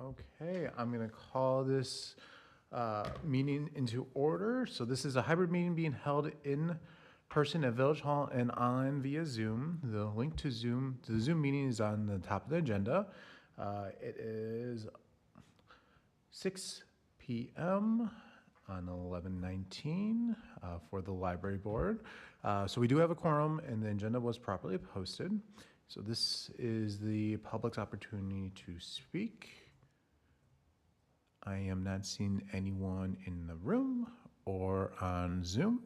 Okay, I'm going to call this meeting into order. So this is a hybrid meeting being held in person at Village Hall and online via Zoom. The link to the Zoom meeting is on the top of the agenda. It is 6 p.m. on 11/19 for the library board. So we do have a quorum and the agenda was properly posted. So this is the public's opportunity to speak. I am not seeing anyone in the room or on Zoom.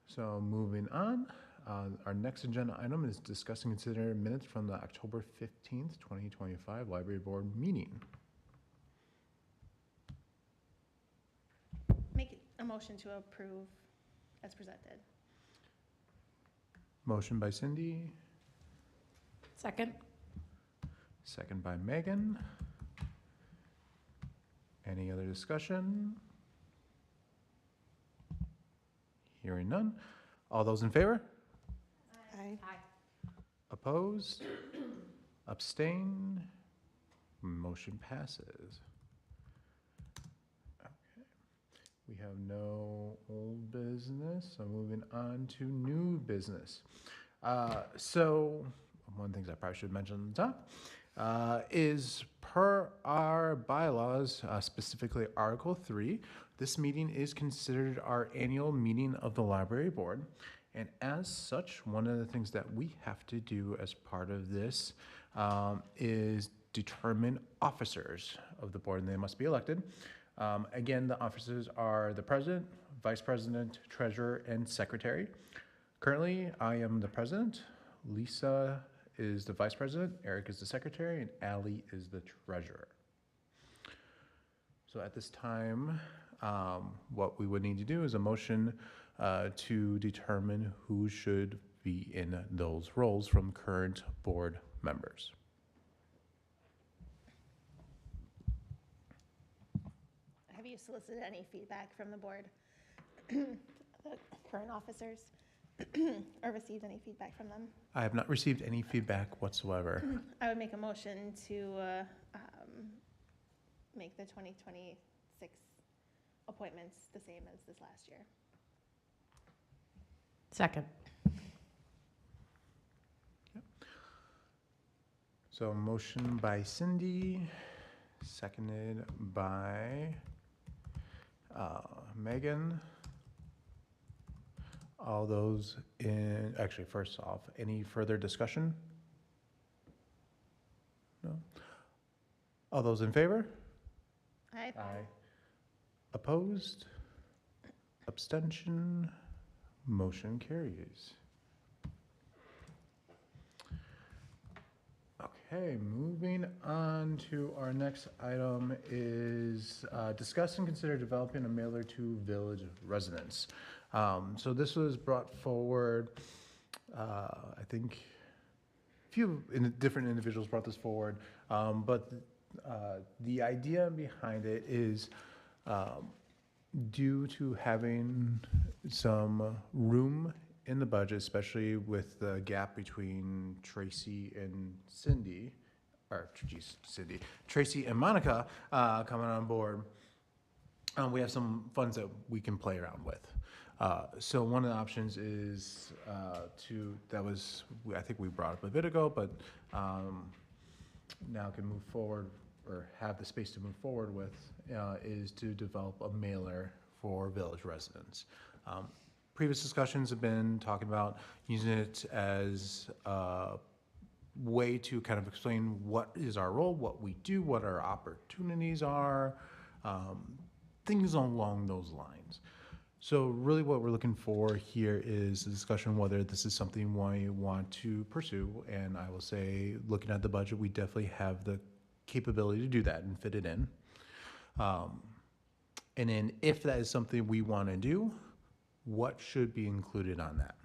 So moving on, our next agenda item is discuss and consider minutes from the October 15th, 2025 library board meeting. Make a motion to approve as presented. Motion by Cindy. Second. Second by Megan. Any other discussion? Hearing none. All those in favor? Aye. Opposed? Abstain? Motion passes. Okay. We have no old business, so moving on to new business. So one of the things I probably should mention at the top is per our bylaws, specifically Article 3, this meeting is considered our annual meeting of the library board. And as such, one of the things that we have to do as part of this is determine officers of the board, and they must be elected. Again, the officers are the president, vice president, treasurer, and secretary. Currently, I am the president. Lisa is the vice president, Eric is the secretary, and Allie is the treasurer. So at this time, what we would need to do is a motion to determine who should be in those roles from current board members. Have you solicited any feedback from the board, the current officers, or received any feedback from them? I have not received any feedback whatsoever. I would make a motion to make the 2026 appointments the same as this last year. Second. So motion by Cindy, seconded by Megan. All those in, actually, first off, any further discussion? No? All those in favor? Aye. Opposed? Abstention? Motion carries. Okay, moving on to our next item is discuss and consider developing a mailer to village residents. So this was brought forward, I think a few different individuals brought this forward, but the idea behind it is due to having some room in the budget, especially with the gap between Tracy and Cindy, or geez, Cindy, Tracy and Monica coming on board, we have some funds that we can play around with. So one of the options is I think we brought up a bit ago, but now can move forward or have the space to move forward with is to develop a mailer for village residents. Previous discussions have been talking about using it as a way to kind of explain what is our role, what we do, what our opportunities are, things along those lines. So really what we're looking for here is a discussion whether this is something we want to pursue. And I will say, looking at the budget, we definitely have the capability to do that and fit it in. And then if that is something we want to do, what should be included on that?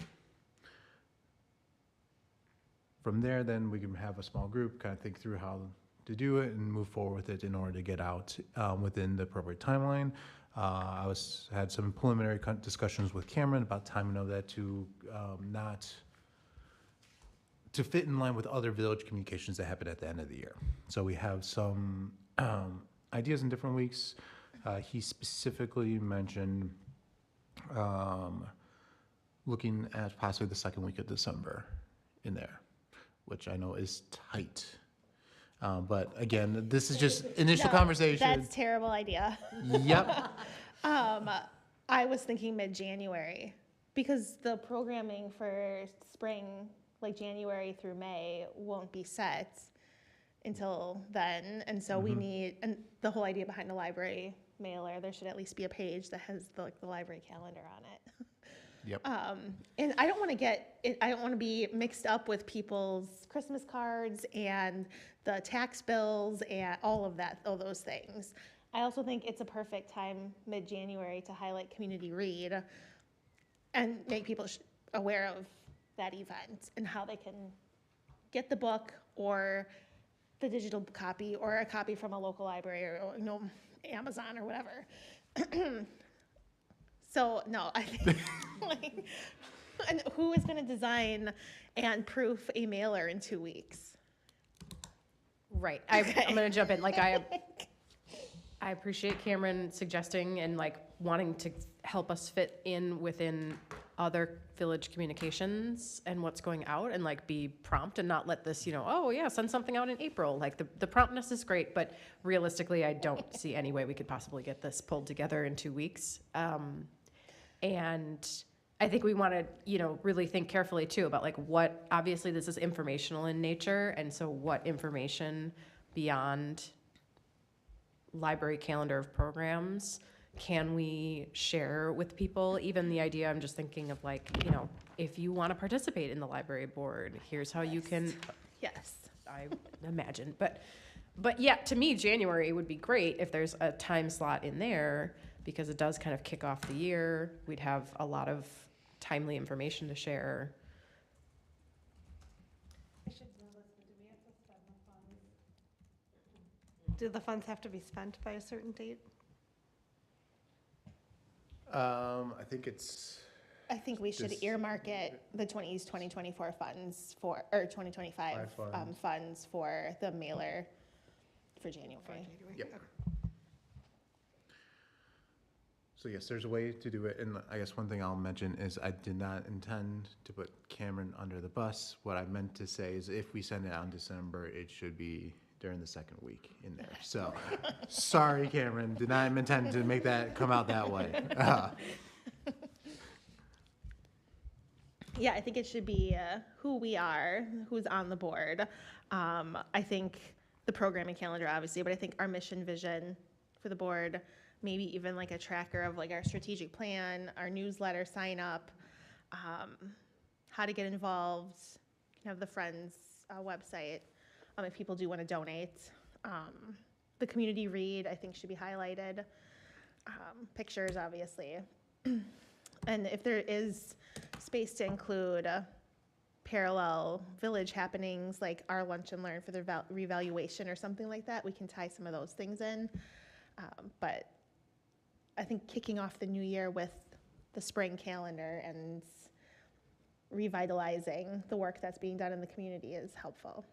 From there, then we can have a small group, kind of think through how to do it and move forward with it in order to get out within the appropriate timeline. I had some preliminary discussions with Cameron about timing of that to not to fit in line with other village communications that happen at the end of the year. So we have some ideas in different weeks. He specifically mentioned looking at possibly the second week of December in there, which I know is tight. But again, this is just initial No, conversation. That's a terrible idea. Yep. I was thinking mid-January because the programming for spring, like January through May, won't be set until then. And so we need, and the whole idea behind the library mailer, there should at least be a page that has the library calendar on it. Yep. And I don't want to I don't want to be mixed up with people's Christmas cards and the tax bills and all of that, all those things. I also think it's a perfect time, mid-January, to highlight Community Read and make people aware of that event and how they can get the book or the digital copy or a copy from a local library or Amazon or whatever. So no, I think and who is going to design and proof a mailer in 2 weeks? Right. I'm going to jump in. Like, I appreciate Cameron suggesting and like wanting to help us fit in within other village communications and what's going out and like be prompt and not let this, oh yeah, send something out in April. Like the promptness is great, but realistically, I don't see any way we could possibly get this pulled together in 2 weeks. And I think we want to, really think carefully too about like what, obviously this is informational in nature. And so what information beyond library calendar of programs can we share with people? Even the idea, I'm just thinking of like, if you want to participate in the library board, here's how you can, Yes. I imagine. But yeah, to me, January would be great if there's a time slot in there because it does kind of kick off the year. We'd have a lot of timely information to share. Do the funds have to be spent by a certain date? I think it's. I think we should This- earmark it, the 2024 funds for, or 2025 funds. funds for the mailer for January. Yep. So yes, there's a way to do it, and I guess one thing I'll mention is I did not intend to put Cameron under the bus. What I meant to say is if we send it out in December, it should be during the second week in there. So, sorry, Cameron, did not intend to make that come out that way. Yeah, I think it should be who we are, who's on the board. I think the programming calendar, obviously, but I think our mission vision for the board, maybe even like a tracker of like our strategic plan, our newsletter sign up, how to get involved, have the Friends website if people do want to donate. The community read, I think, should be highlighted. Pictures, obviously. And if there is space to include parallel village happenings like our lunch and learn for the revaluation or something like that, we can tie some of those things in. But I think kicking off the new year with the spring calendar and revitalizing the work that's being done in the community is helpful.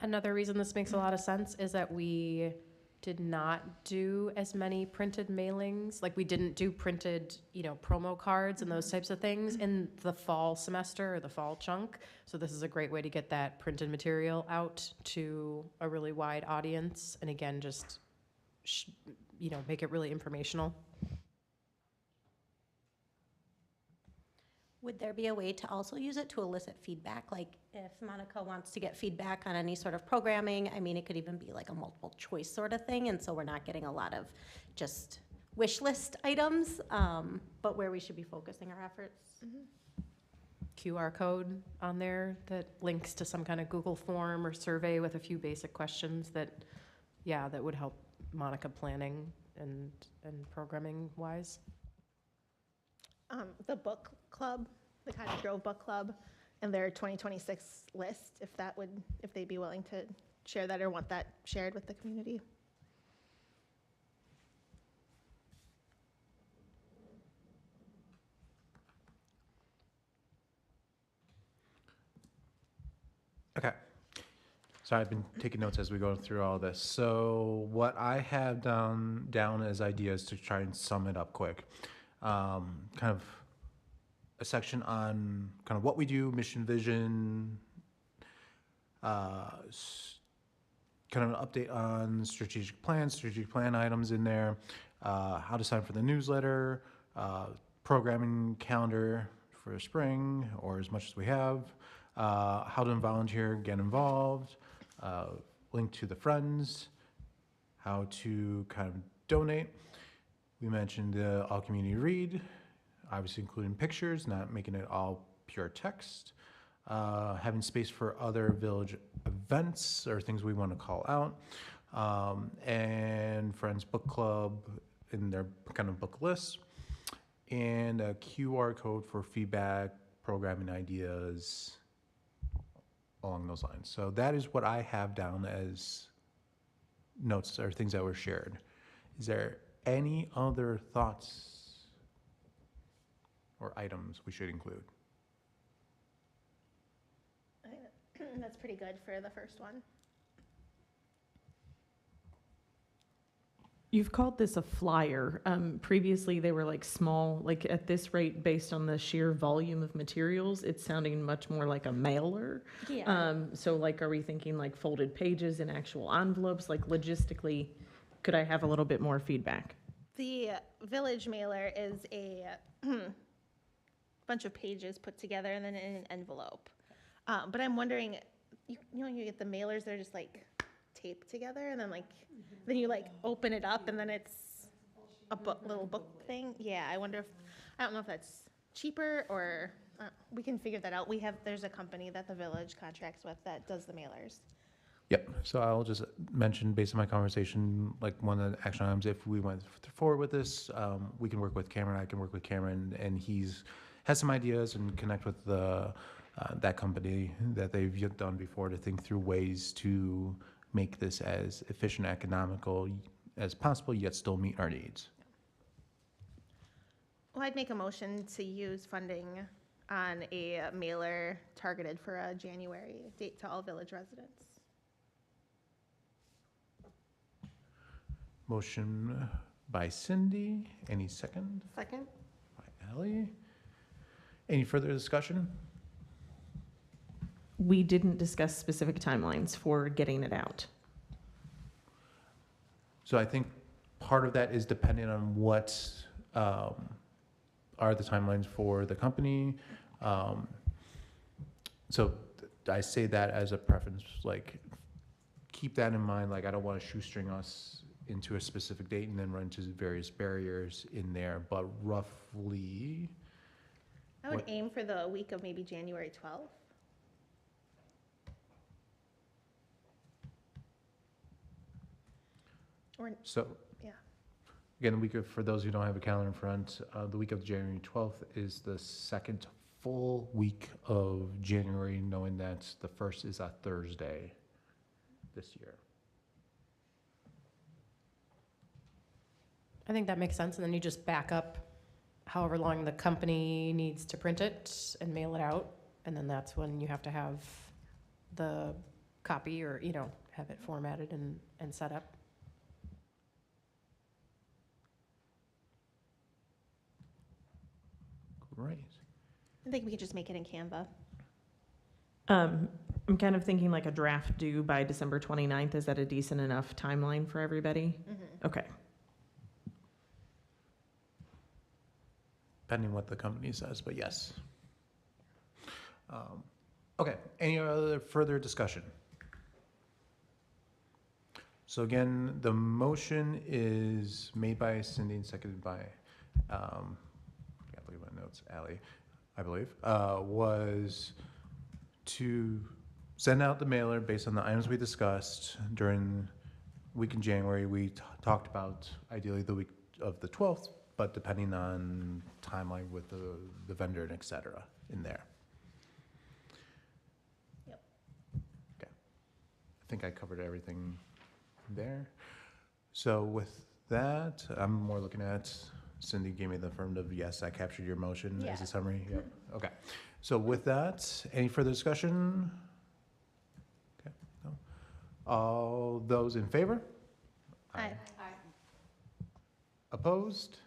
Another reason this makes a lot of sense is that we did not do as many printed mailings. Like we didn't do printed, promo cards and those types of things in the fall semester or the fall chunk. So this is a great way to get that printed material out to a really wide audience. And again, just, make it really informational. Would there be a way to also use it to elicit feedback? Like if Monica wants to get feedback on any sort of programming, it could even be like a multiple choice sort of thing. And so we're not getting a lot of just wish list items, but where we should be focusing our efforts. QR code on there that links to some kind of Google form or survey with a few basic questions that would help Monica planning and programming wise. The book club, the Cottage Grove Book Club, and their 2026 list, if they'd be willing to share that or want that shared with the community. Okay. So I've been taking notes as we go through all this. So what I have down as ideas to try and sum it up quick, kind of a section on kind of what we do, mission, vision, kind of an update on strategic plan items in there, how to sign for the newsletter, programming calendar for spring or as much as we have, how to volunteer, get involved, link to the friends, how to kind of donate. We mentioned the all community read, obviously including pictures, not making it all pure text. Having space for other village events or things we want to call out, and Friends Book Club in their kind of book list, and a QR code for feedback, programming ideas, along those lines. So that is what I have down as notes or things that were shared. Is there any other thoughts or items we should include? That's pretty good for the first one. You've called this a flyer. Previously, they were like small, like at this rate, based on the sheer volume of materials, it's sounding much more like a mailer. So like, are we thinking like folded pages and actual envelopes? Like logistically, could I have a little bit more feedback? The village mailer is a bunch of pages put together and then in an envelope. But I'm wondering, you know, you get the mailers, they're just like taped together and then like, then you like open it up and then it's a little book thing. Yeah, I wonder if, I don't know if that's cheaper or we can figure that out. There's a company that the village contracts with that does the mailers. Yep. So I'll just mention, based on my conversation, like one of the action items, if we went forward with this, we can work with Cameron. I can work with Cameron, and has some ideas and connect with that company that they've done before to think through ways to make this as efficient, economical as possible, yet still meet our needs. Well, I'd make a motion to use funding on a mailer targeted for a January date to all village residents. Motion by Cindy. Any second? Second? By Ally. Any further discussion? We didn't discuss specific timelines for getting it out. So I think part of that is dependent on what are the timelines for the company. So I say that as a preference, like keep that in mind. Like I don't want to shoestring us into a specific date and then run into various barriers in there, but roughly. I would aim for the week of maybe January 12th. So, Yeah. again, for those who don't have a calendar in front, the week of January 12th is the second full week of January, knowing that the first is a Thursday this year. I think that makes sense, and then you just back up however long the company needs to print it and mail it out, and then that's when you have to have the copy or, have it formatted and set up. Great. I think we could just make it in Canva. I'm kind of thinking like a draft due by December 29th. Is that a decent enough timeline for everybody? Mm-hmm. Okay. Depending what the company says, but yes. Okay, any other further discussion? So again, the motion is made by Cindy and seconded by, I believe my notes, Ally, I believe, was to send out the mailer based on the items we discussed during week in January. We talked about ideally the week of the 12th, but depending on timeline with the vendor and et cetera in there. Yep. Okay. I think I covered everything there. So with that, I'm more looking at, Cindy gave me the affirmative, yes, I captured your motion as Yeah. a summary. Yep. Okay. So with that, any further discussion? All those in favor? Aye. Opposed?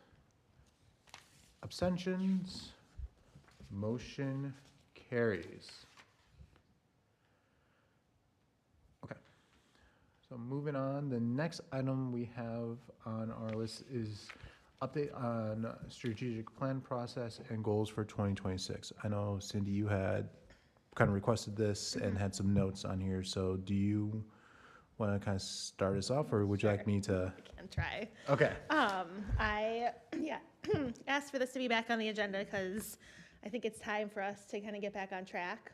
Abstentions? Motion carries. Okay. So moving on, the next item we have on our list is update on strategic plan process and goals for 2026. I know Cindy, you had kind of requested this and had some notes on here, so do you want to kind of start us off, or would you like Sure. me to? I can try. Okay. I, yeah, asked for this to be back on the agenda because I think it's time for us to kind of get back on track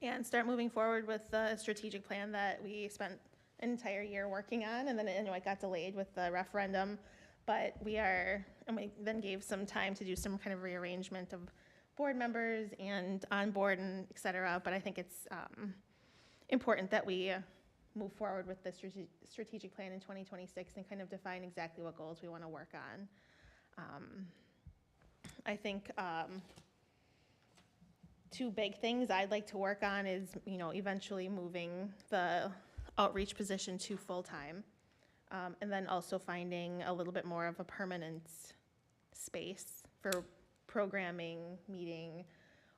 and start moving forward with the strategic plan that we spent an entire year working on, and then it got delayed with the referendum. But we then gave some time to do some kind of rearrangement of board members and on board and et cetera. But I think it's important that we move forward with the strategic plan in 2026 and kind of define exactly what goals we want to work on. I think two big things I'd like to work on is, eventually moving the outreach position to full-time. And then also finding a little bit more of a permanent space for programming, meeting,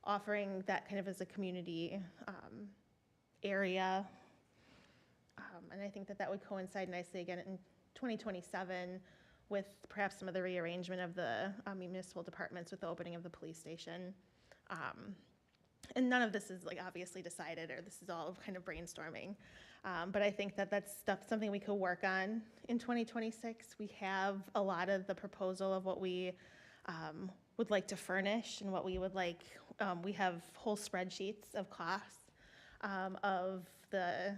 offering that kind of as a community area. And I think that would coincide nicely again in 2027 with perhaps some of the rearrangement of the municipal departments with the opening of the police station. And none of this is obviously decided, or this is all kind of brainstorming. But I think that that's something we could work on in 2026. We have a lot of the proposal of what we would like to furnish and what we would like. We have whole spreadsheets of costs of the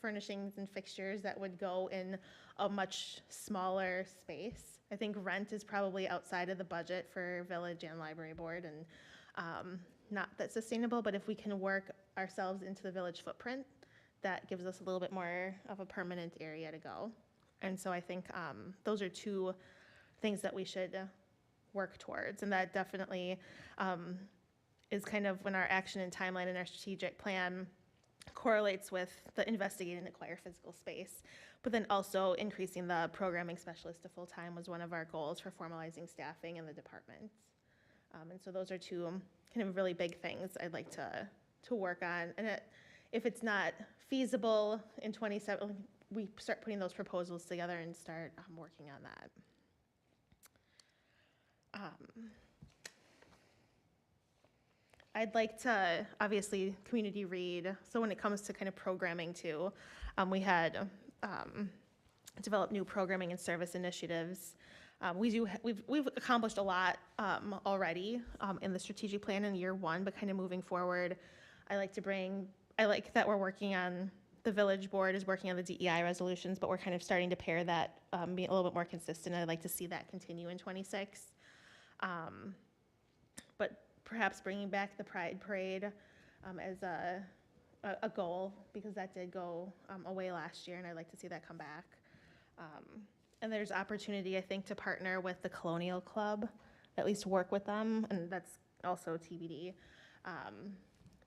furnishings and fixtures that would go in a much smaller space. I think rent is probably outside of the budget for village and library board, and not that sustainable, but if we can work ourselves into the village footprint, that gives us a little bit more of a permanent area to go. And so I think those are two things that we should work towards, and that definitely is kind of when our action and timeline in our strategic plan correlates with the investigate and acquire physical space, but then also increasing the programming specialist to full-time was one of our goals for formalizing staffing in the departments. And so those are two kind of really big things I'd like to work on. And if it's not feasible in 27, we start putting those proposals together and start working on that. I'd like to, obviously, community read. So when it comes to kind of programming too, we had developed new programming and service initiatives. We've accomplished a lot already in the strategic plan in year one, but kind of moving forward, I like that we're working on, the village board is working on the DEI resolutions, but we're kind of starting to pair that, be a little bit more consistent. I'd like to see that continue in 26. But perhaps bringing back the Pride Parade as a goal, because that did go away last year, and I'd like to see that come back. And there's opportunity, I think, to partner with the Colonial Club, at least work with them, and that's also TBD.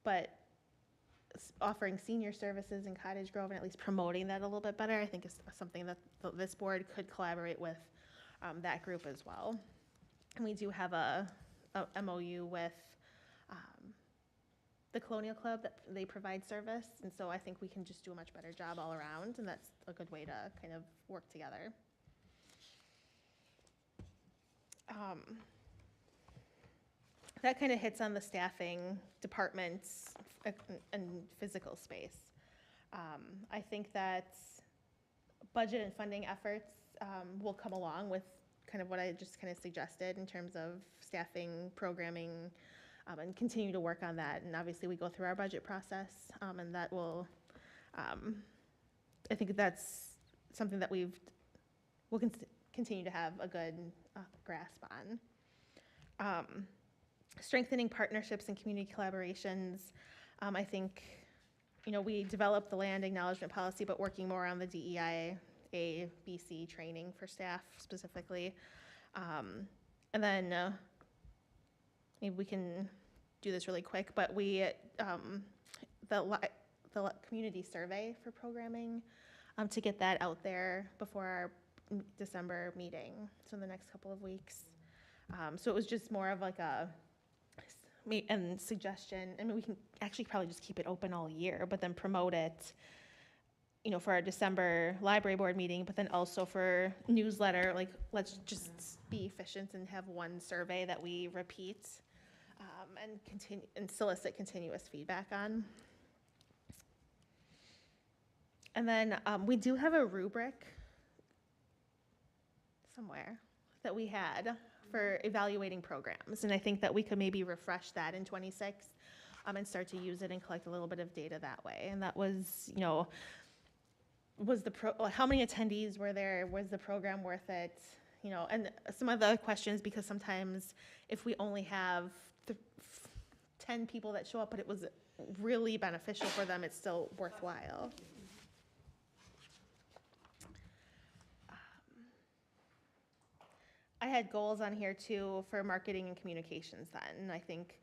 But offering senior services in Cottage Grove and at least promoting that a little bit better, I think is something that this board could collaborate with that group as well. And we do have a MOU with the Colonial Club that they provide service, and so I think we can just do a much better job all around, and that's a good way to kind of work together. That kind of hits on the staffing, departments, and physical space. I think that budget and funding efforts will come along with kind of what I just kind of suggested in terms of staffing, programming, and continue to work on that. And obviously we go through our budget process, and that will, I think that's something that we'll continue to have a good grasp on. Strengthening partnerships and community collaborations. I think, we developed the land acknowledgement policy, but working more on the DEI, ABC training for staff specifically. And then maybe we can do this really quick, but the the community survey for programming, to get that out there before our December meeting, so in the next couple of weeks. So it was just more of like and suggestion. I mean, we can actually probably just keep it open all year, but then promote it, for our December library board meeting, but then also for newsletter, like, let's just be efficient and have one survey that we repeat, and continue, and solicit continuous feedback on. And then, we do have a rubric somewhere that we had for evaluating programs, and I think that we could maybe refresh that in '26, and start to use it and collect a little bit of data that way. And that was, how many attendees were there? Was the program worth it? And some of the other questions, because sometimes if we only have 10 people that show up, but it was really beneficial for them, it's still worthwhile. I had goals on here too for marketing and communications then. And I think,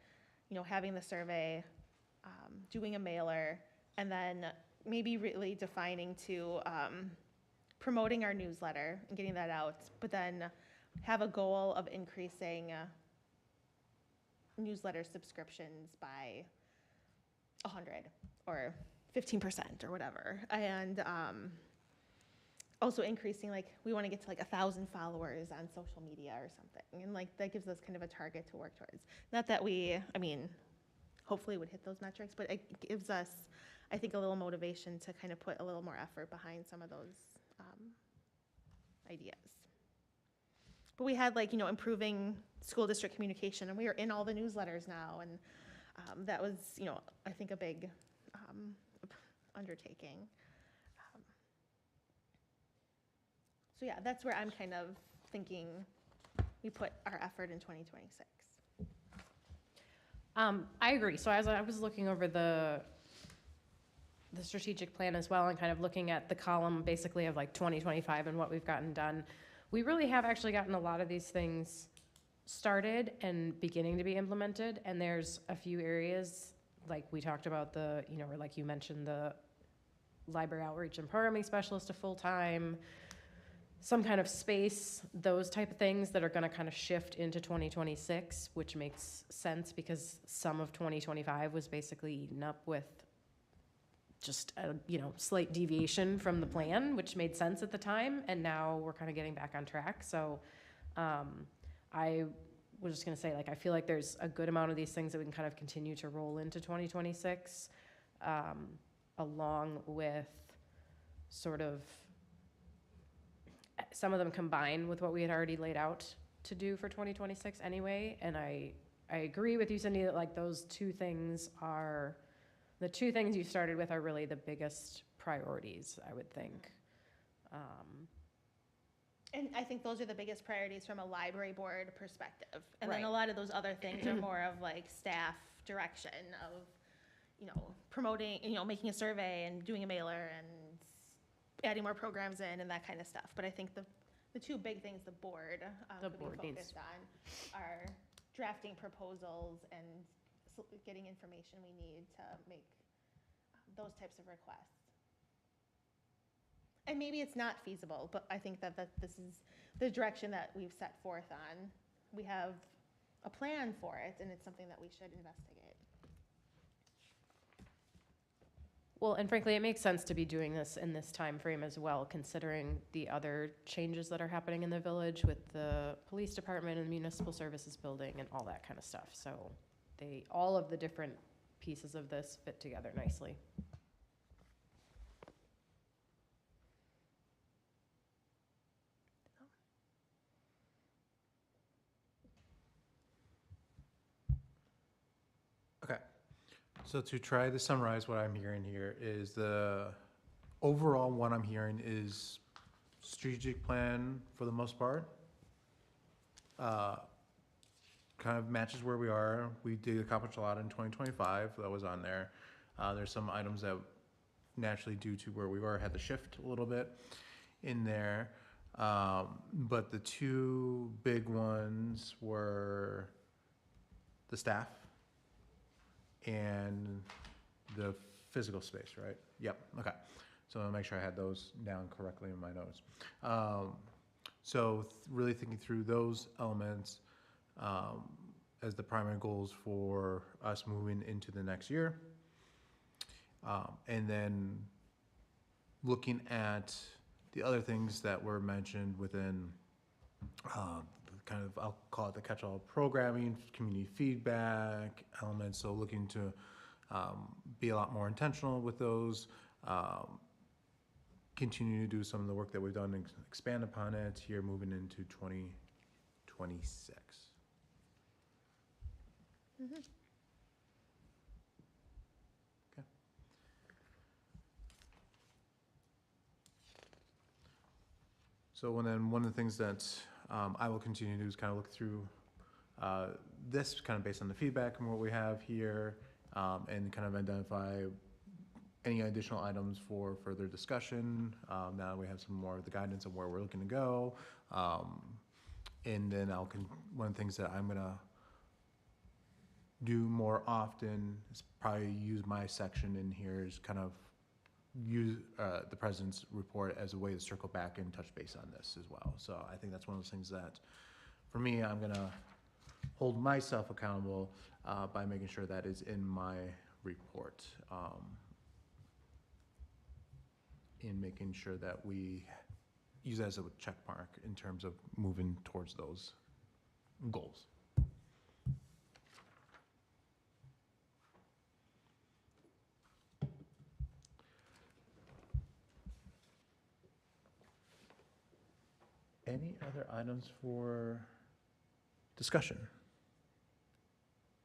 having the survey, doing a mailer, and then maybe really defining to promoting our newsletter and getting that out, but then have a goal of increasing newsletter subscriptions by 100 or 15% or whatever. And also increasing, like, we want to get to like 1,000 followers on social media or something. And like, that gives us kind of a target to work towards. Not that hopefully would hit those metrics, but it gives us, I think, a little motivation to kind of put a little more effort behind some of those ideas. But we had improving school district communication, and we are in all the newsletters now. And that was, I think, a big undertaking. So yeah, that's where I'm kind of thinking we put our effort in 2026. I agree. So as I was looking over the strategic plan as well, and kind of looking at the column basically of like 2025 and what we've gotten done, we really have actually gotten a lot of these things started and beginning to be implemented. And there's a few areas, like we talked about or like you mentioned, the library outreach and programming specialist to full-time, some kind of space, those type of things that are going to kind of shift into 2026, which makes sense because some of 2025 was basically eaten up with just a slight deviation from the plan, which made sense at the time, and now we're kind of getting back on track. So I was just going to say, I feel like there's a good amount of these things that we can kind of continue to roll into 2026, along with sort of some of them combine with what we had already laid out to do for 2026 anyway. And I agree with you, Cindy, that those two things are, the two things you started with are really the biggest priorities, I would think. And I think those are the biggest priorities from a library board perspective. And Right. then a lot of those other things are more of staff direction of, promoting, making a survey and doing a mailer and adding more programs in and that kind of stuff. But I think the two big things the board could be focused on are drafting proposals and getting information we need to make those types of requests. And maybe it's not feasible, but I think that this is the direction that we've set forth on. We have a plan for it, and it's something that we should investigate. Well, and frankly, it makes sense to be doing this in this time frame as well, considering the other changes that are happening in the village with the police department and the municipal services building and all that kind of stuff. So all of the different pieces of this fit together nicely. Okay. So to try to summarize what I'm hearing here is the overall what I'm hearing is strategic plan for the most part. Kind of matches where we are. We did accomplish a lot in 2025. That was on there. There's some items that naturally due to where we were had to shift a little bit in there. But the two big ones were the staff and the physical space, right? Yep, okay. So I'll make sure I had those down correctly in my notes. So really thinking through those elements as the primary goals for us moving into the next year. And then looking at the other things that were mentioned within kind of, I'll call it the catch-all programming, community feedback elements. So looking to be a lot more intentional with those, continue to do some of the work that we've done and expand upon it here moving into 2026. Mhm. Okay. So and then one of the things that I will continue to do is kind of look through this kind of based on the feedback and what we have here, and kind of identify any additional items for further discussion. Now that we have some more of the guidance of where we're looking to go. And then one of the things that I'm gonna do more often is probably use my section in here is kind of use the president's report as a way to circle back and touch base on this as well. So I think that's one of those things that, for me, I'm gonna hold myself accountable by making sure that is in my report. In making sure that we use it as a check mark in terms of moving towards those goals. Any other items for discussion?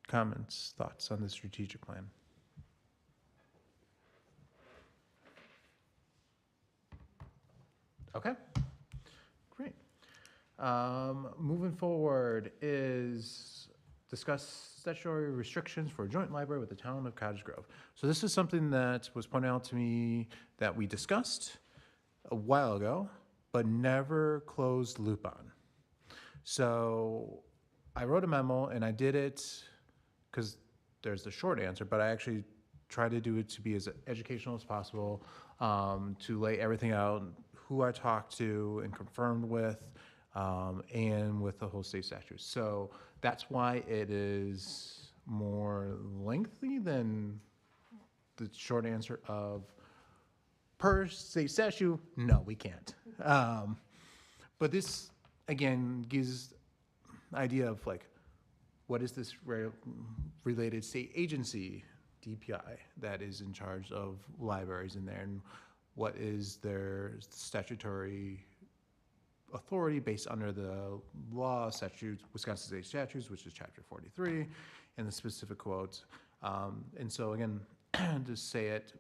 Comments, thoughts on the strategic plan? Okay, great. Moving forward is discuss statutory restrictions for a joint library with the town of Cottage Grove. So this is something that was pointed out to me that we discussed a while ago, but never closed loop on. So I wrote a memo and I did it because there's the short answer, but I actually tried to do it to be as educational as possible, to lay everything out, who I talked to and confirmed with, and with the whole state statute. So that's why it is more lengthy than the short answer of per state statute, no, we can't. But this, again, gives idea of like, what is this related state agency, DPI, that is in charge of libraries in there, and what is their statutory authority based under the law statutes, Wisconsin state statutes, which is chapter 43, and the specific quotes. And so again, to say it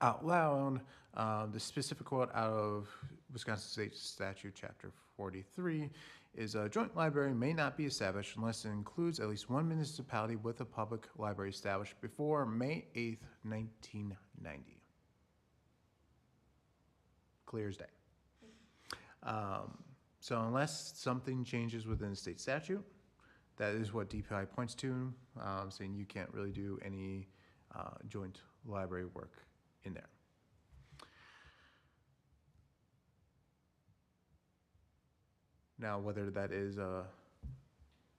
out loud, the specific quote out of Wisconsin State Statute, Chapter 43, is a joint library may not be established unless it includes at least one municipality with a public library established before May 8th, 1990. Clear as day. So unless something changes within the state statute, that is what DPI points to, saying you can't really do any joint library work in there. Now, whether that is a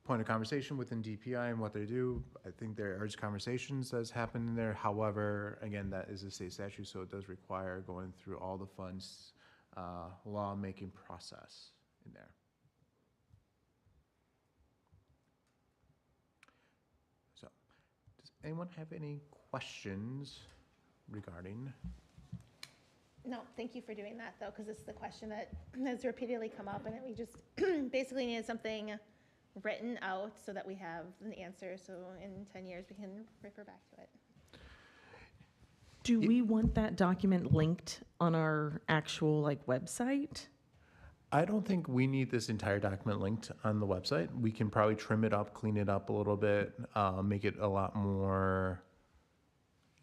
point of conversation within DPI and what they do, I think there are conversations that's happened in there. However, again, that is a state statute, so it does require going through all the funds lawmaking process in there. So, does anyone have any questions regarding? No, thank you for doing that, though, because it's the question that has repeatedly come up, and we just basically needed something written out so that we have an answer, so in 10 years we can refer back to it. Do we want that document linked on our actual like website? I don't think we need this entire document linked on the website. We can probably trim it up, clean it up a little bit, make it a lot more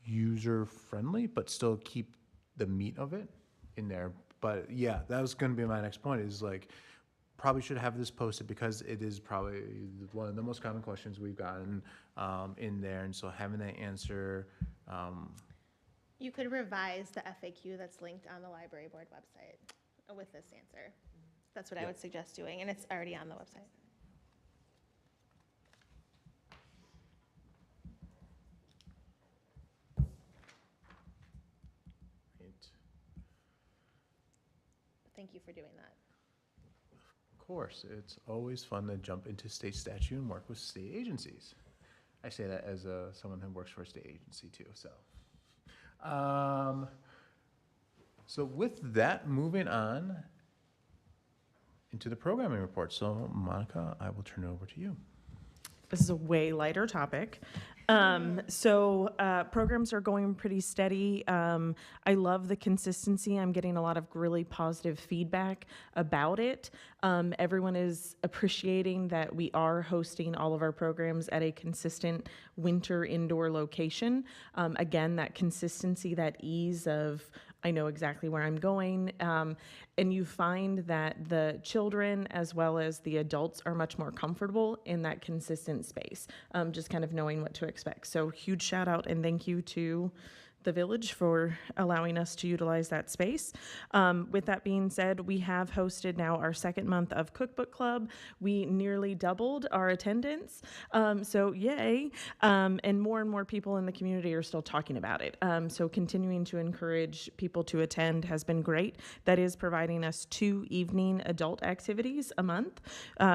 user-friendly, but still keep the meat of it in there. But yeah, that was going to be my next point, is like probably should have this posted because it is probably one of the most common questions we've gotten in there, and so having that answer. You could revise the FAQ that's linked on the library board website with this answer. That's what I Yeah. would suggest doing, and it's already on the website. Thank you for doing that. Of course, it's always fun to jump into state statute and work with state agencies. I say that as someone who works for a state agency too. So with that, moving on into the programming report. So Monica, I will turn it over to you. This is a way lighter topic. Programs are going pretty steady. I love the consistency. I'm getting a lot of really positive feedback about it. Everyone is appreciating that we are hosting all of our programs at a consistent winter indoor location. Again, that consistency, that ease of I know exactly where I'm going. And you find that the children as well as the adults are much more comfortable in that consistent space, just kind of knowing what to expect. So huge shout out and thank you to the village for allowing us to utilize that space. With that being said, we have hosted now our second month of Cookbook Club. We nearly doubled our attendance, so yay. And more people in the community are still talking about it. So continuing to encourage people to attend has been great. That is providing us 2 evening adult activities a month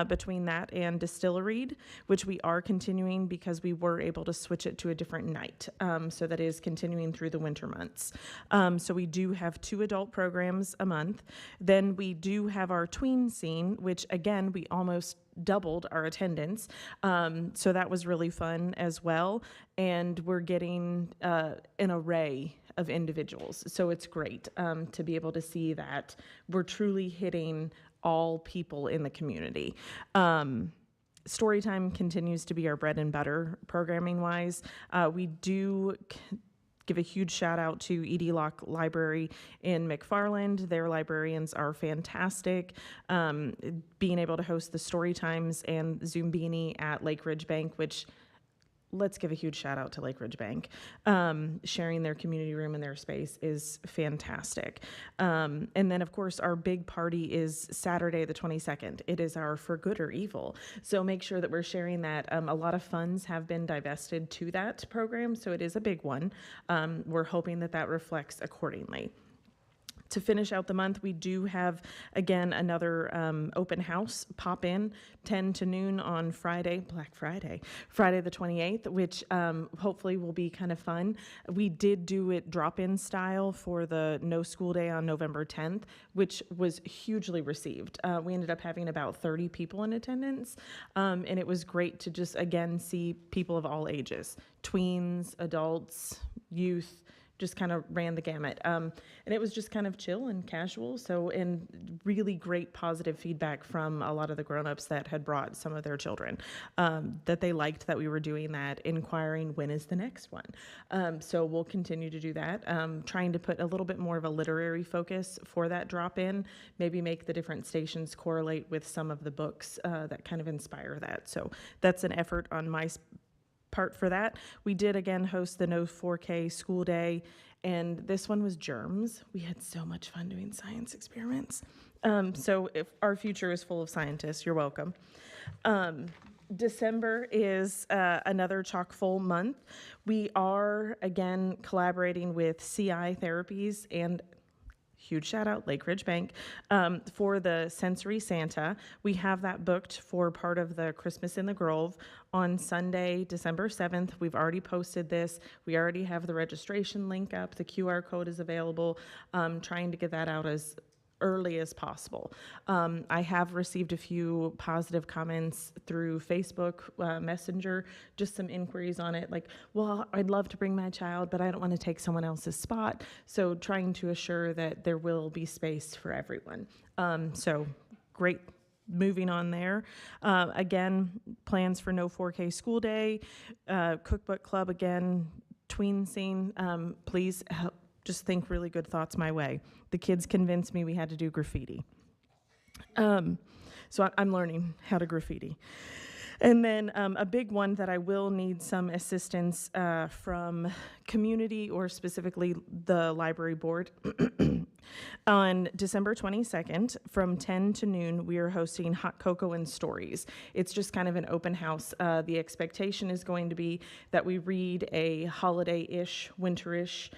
between that and Distillery, which we are continuing because we were able to switch it to a different night. So that is continuing through the winter months. So we do have 2 adult programs a month. Then we do have our tween scene, which again, we almost doubled our attendance. So that was really fun as well. And we're getting an array of individuals. So it's great to be able to see that we're truly hitting all people in the community. Storytime continues to be our bread and butter programming wise. We do give a huge shout out to E.D. Locke Library in McFarland. Their librarians are fantastic. Being able to host the story times and Zoombini at Lake Ridge Bank, which let's give a huge shout out to Lake Ridge Bank. Sharing their community room and their space is fantastic. And then of course our big party is Saturday the 22nd. It is our For Good or Evil. So make sure that we're sharing that. A lot of funds have been divested to that program, so it is a big one. We're hoping that that reflects accordingly. To finish out the month, we do have, again, another open house pop in 10 to noon on Friday, Black Friday, Friday the 28th, which hopefully will be kind of fun. We did do it drop-in style for the No School Day on November 10th, which was hugely received. We ended up having about 30 people in attendance, and it was great to just, again, see people of all ages, tweens, adults, youth, just kind of ran the gamut. And it was just kind of chill and casual. So, and really great positive feedback from a lot of the grownups that had brought some of their children, that they liked that we were doing that, inquiring when is the next one. So we'll continue to do that. Trying to put a little bit more of a literary focus for that drop in, maybe make the different stations correlate with some of the books that kind of inspire that. So that's an effort on my part for that. We did again host the No 4K school day, and this one was germs. We had so much fun doing science experiments. So if our future is full of scientists, you're welcome. December is another chock full month. We are again collaborating with CI Therapies and huge shout out, Lake Ridge Bank, for the Sensory Santa. We have that booked for part of the Christmas in the Grove on Sunday, December 7th. We've already posted this. We already have the registration link up. The QR code is available. Trying to get that out as early as possible. I have received a few positive comments through Facebook Messenger, just some inquiries on it, like, well, I'd love to bring my child, but I don't want to take someone else's spot. So trying to assure that there will be space for everyone. So great. Moving on there. Again, plans for No 4K school day, cookbook club again, tween scene. Please help. Just think really good thoughts my way. The kids convinced me we had to do graffiti. So I'm learning how to graffiti. And then a big one that I will need some assistance from community, or specifically the library board. On December 22nd, from 10 to noon, we are hosting Hot Cocoa and Stories. It's just kind of an open house. The expectation is going to be that we read a holiday-ish, winterish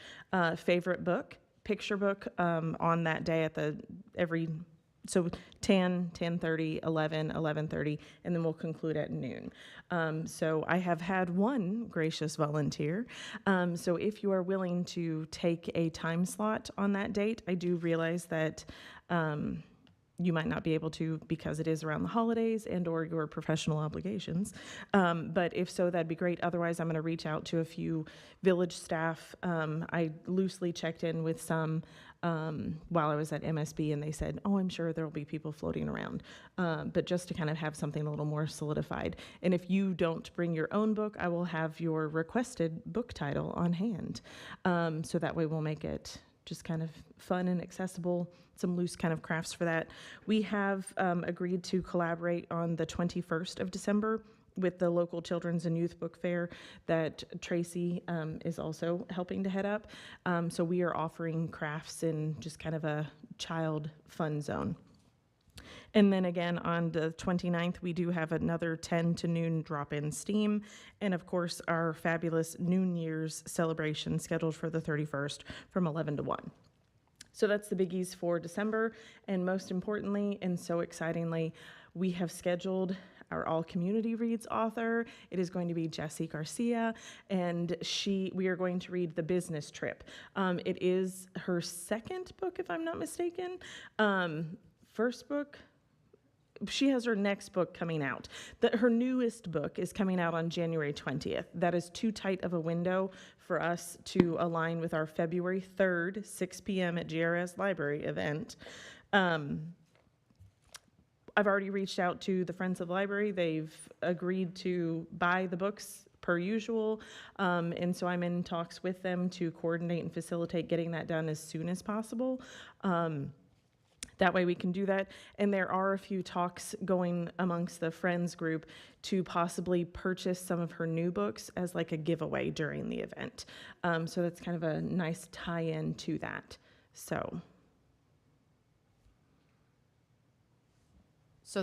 favorite book, picture book on that day at so 10, 10:30, 11, 11:30, and then we'll conclude at noon. So I have had one gracious volunteer. So if you are willing to take a time slot on that date, I do realize that you might not be able to because it is around the holidays and or your professional obligations. But if so, that'd be great. Otherwise, I'm going to reach out to a few village staff. I loosely checked in with some while I was at MSB, and they said, oh, I'm sure there'll be people floating around. But just to kind of have something a little more solidified. And if you don't bring your own book, I will have your requested book title on hand. So that way we'll make it just kind of fun and accessible, some loose kind of crafts for that. We have agreed to collaborate on the 21st of December with the local children's and youth book fair that Tracy is also helping to head up. So we are offering crafts in just kind of a child fun zone. And then again, on the 29th, we do have another 10 to noon drop-in STEAM. And of course, our fabulous New Year's celebration scheduled for the 31st from 11 to 1. So that's the biggies for December. And most importantly, and so excitingly, we have scheduled our All Community Reads author. It is going to be Jessie Garcia, and we are going to read The Business Trip. It is her second book, if I'm not mistaken. First book, she has her next book coming out. Her newest book is coming out on January 20th. That is too tight of a window for us to align with our February 3rd, 6 p.m. at GRS Library event. I've already reached out to the Friends of the Library. They've agreed to buy the books per usual. And so I'm in talks with them to coordinate and facilitate getting that done as soon as possible. That way we can do that. And there are a few talks going amongst the Friends group to possibly purchase some of her new books as like a giveaway during the event. So that's kind of a nice tie-in to that. So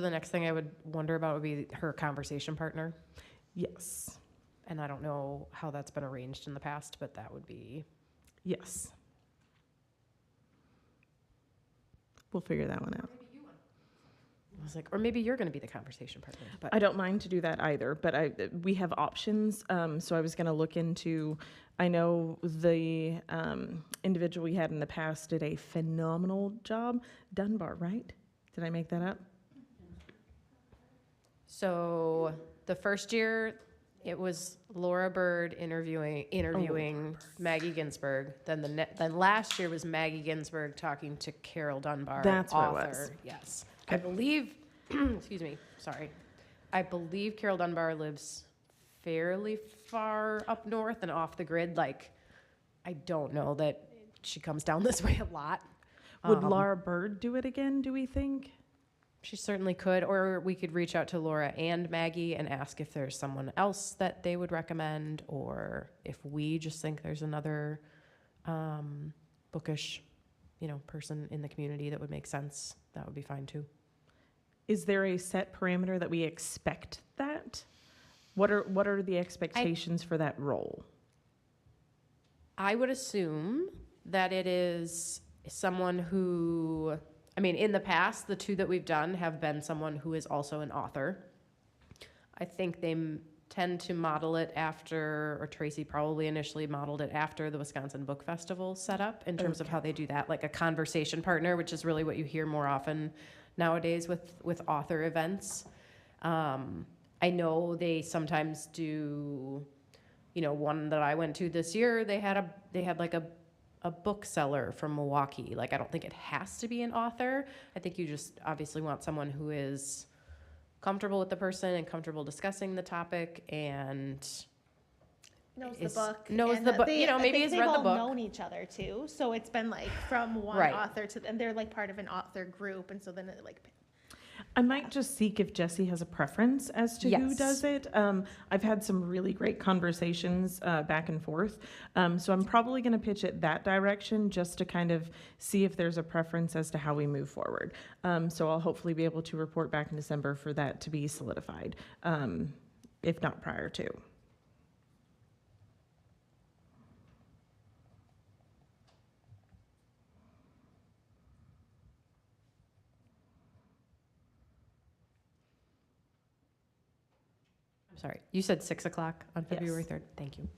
the next thing I would wonder about would be her conversation partner. Yes. And I don't know how that's been arranged in the past, but that would be... Yes. We'll figure that one out. I was like, or maybe you're going to be the conversation partner. But I don't mind to do that either, but we have options. So I was going to look into, I know the individual we had in the past did a phenomenal job. Dunbar, right? Did I make that up? So the first year, it was Laura Bird interviewing Maggie Ginsberg. Then last year was Maggie Ginsberg talking to Carol Dunbar, That's what author. it was. Yes, I believe. Excuse me. Sorry, I believe Carol Dunbar lives fairly far up north and off the grid. Like, I don't know that she comes down this way a lot. Would Laura Bird do it again, do we think? She certainly could, or we could reach out to Laura and Maggie and ask if there's someone else that they would recommend, or if we just think there's another bookish, person in the community that would make sense. That would be fine too. Is there a set parameter that we expect that? What are the expectations for that role? I would assume that it is someone who... in the past, the two that we've done have been someone who is also an author. I think they tend to model it after, or Tracy probably initially modeled it after the Wisconsin Book Festival setup in terms of how they do that, like a conversation partner, which is really what you hear more often nowadays with author events. I know they sometimes do, one that I went to this year, they had like a bookseller from Milwaukee. Like, I don't think it has to be an author. I think you just obviously want someone who is comfortable with the person and comfortable discussing the topic and knows the book. Knows and the book. I Maybe think has they've read the all book. known each other too. So it's been like from one Right. author to, and they're like part of an author group. And so then it like I might just seek if Jesse has a preference as to who Yes. does it. I've had some really great conversations back and forth. So I'm probably going to pitch it that direction just to kind of see if there's a preference as to how we move forward. So I'll hopefully be able to report back in December for that to be solidified, if not prior to. I'm sorry, you said 6 o'clock on Yes. February 3rd? Thank you.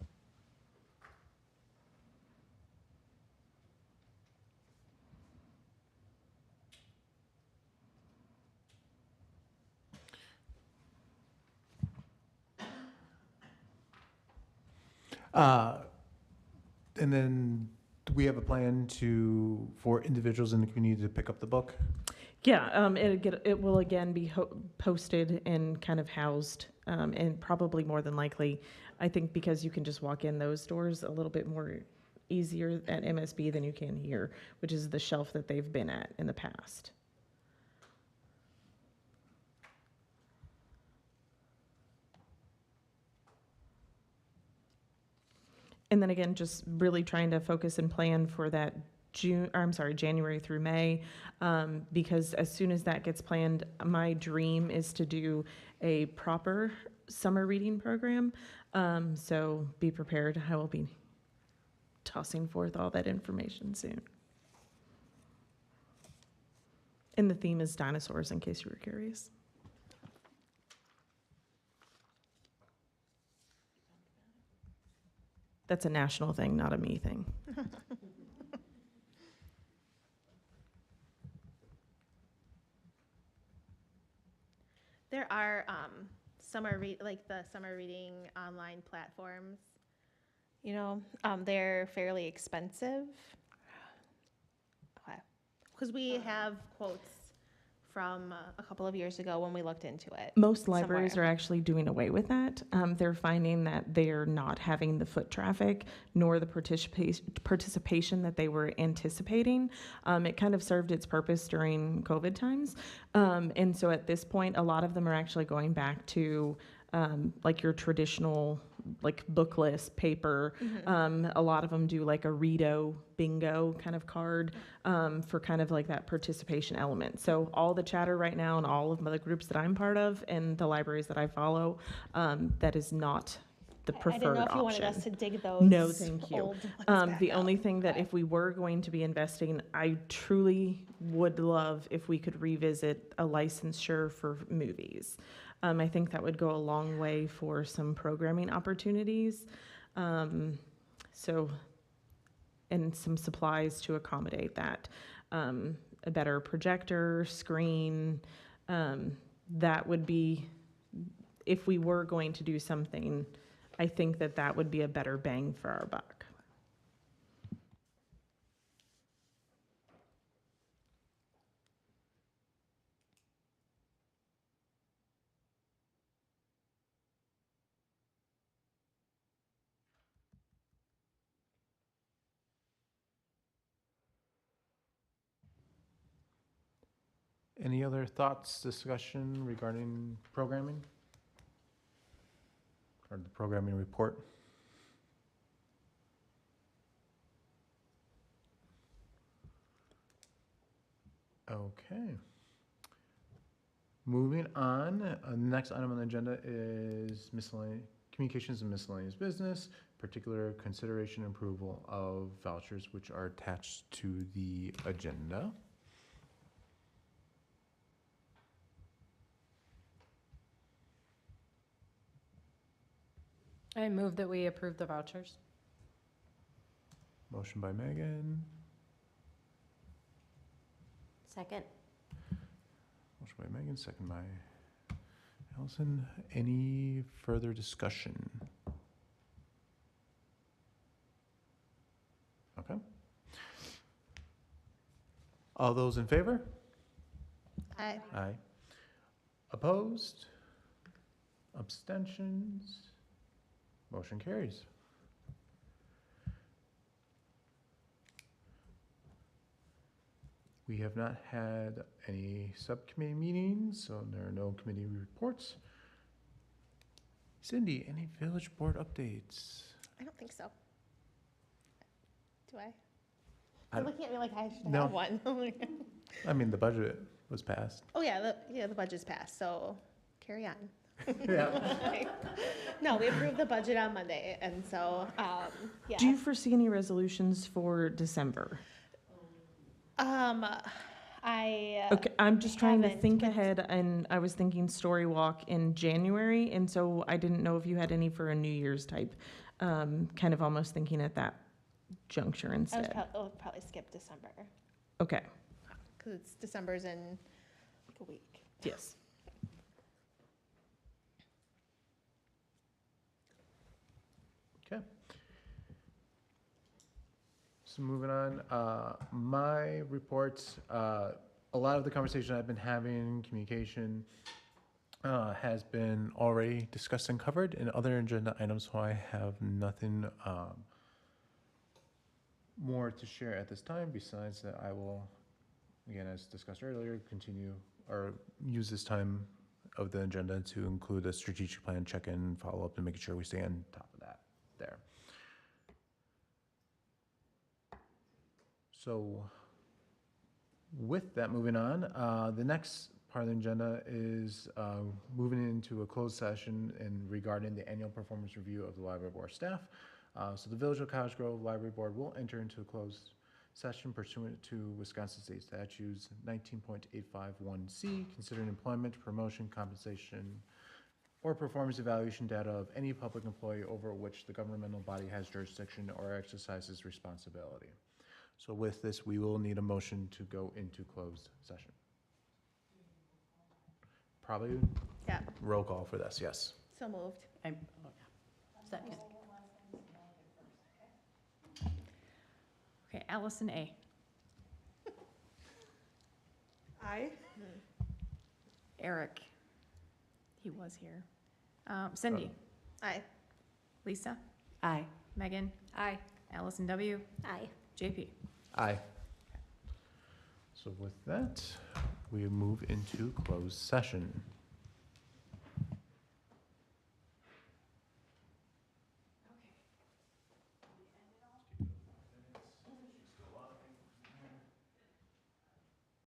And then do we have a plan for individuals in the community to pick up the book? Yeah, it will again be posted and kind of housed, and probably more than likely, I think because you can just walk in those doors a little bit more easier at MSB than you can here, which is the shelf that they've been at in the past. And then again, just really trying to focus and plan for that January through May, because as soon as that gets planned, my dream is to do a proper summer reading program. So be prepared. I will be tossing forth all that information soon. And the theme is dinosaurs, in case you were curious. That's a national thing, not a me thing. There are the summer reading online platforms. You know, they're fairly expensive. Okay, because we have quotes from a couple of years ago when we looked into it. Most libraries somewhere. are actually doing away with that. They're finding that they're not having the foot traffic nor the participation that they were anticipating. It kind of served its purpose during COVID times. And so at this point, a lot of them are actually going back to like your traditional like book list paper. A lot of them do like a Redo bingo kind of card for kind of like that participation element. So all the chatter right now and all of the groups that I'm part of and the libraries that I follow, that is not the preferred option. I didn't know if you wanted us to dig those. No, thank you. Old ones back The up. only thing that Okay. if we were going to be investing, I truly would love if we could revisit a licensure for movies. I think that would go a long way for some programming opportunities. So, and some supplies to accommodate that. A better projector, screen, that would be, if we were going to do something, I think that that would be a better bang for our buck. Any other thoughts, discussion regarding programming? Or the programming report? Okay. Moving on, the next item on the agenda is communications and miscellaneous business, particular consideration and approval of vouchers which are attached to the agenda. I move that we approve the vouchers. Motion by Megan, Second. motion by Megan, second by Allison. Any further discussion? Okay. All those in favor? Aye. Aye. Opposed? Abstentions? Motion carries. We have not had any subcommittee meetings, so there are no committee reports. Cindy, any village board updates? I don't think so. Do I? I You're don't- looking at me like I should No. have one. I mean, the budget was passed. Oh, yeah, the budget's passed, so carry on. Yeah. No, we approved the budget on Monday, and so, yeah. Do you foresee any resolutions for December? I, Okay, I'm just trying to haven't, think but- ahead, and I was thinking Story Walk in January, and so I didn't know if you had any for a New Year's type, kind of almost thinking at that juncture instead. I'll probably skip December, Okay, because December's in like a week. yes. Okay. So moving on, my reports, a lot of the conversation I've been having, communication, has been already discussed and covered in other agenda items, so I have nothing, more to share at this time, besides that I will, again, as discussed earlier, continue or use this time of the agenda to include a strategic plan check-in, follow-up, and making sure we stay on top of that there. So with that, moving on, the next part of the agenda is moving into a closed session and regarding the annual performance review of the library board staff. So the Village of Cottage Grove Library Board will enter into a closed session pursuant to Wisconsin State Statutes 19.851C, considering employment, promotion, compensation, or performance evaluation data of any public employee over which the governmental body has jurisdiction or exercises responsibility. So with this, we will need a motion to go into closed session. Probably Yeah, roll call for this, yes. so moved. Second. Okay, Allison A. Aye. Eric. He was here. Cindy. Aye. Lisa. Aye. Megan. Aye. Allison W. Aye. JP. Aye. So with that, we move into closed session.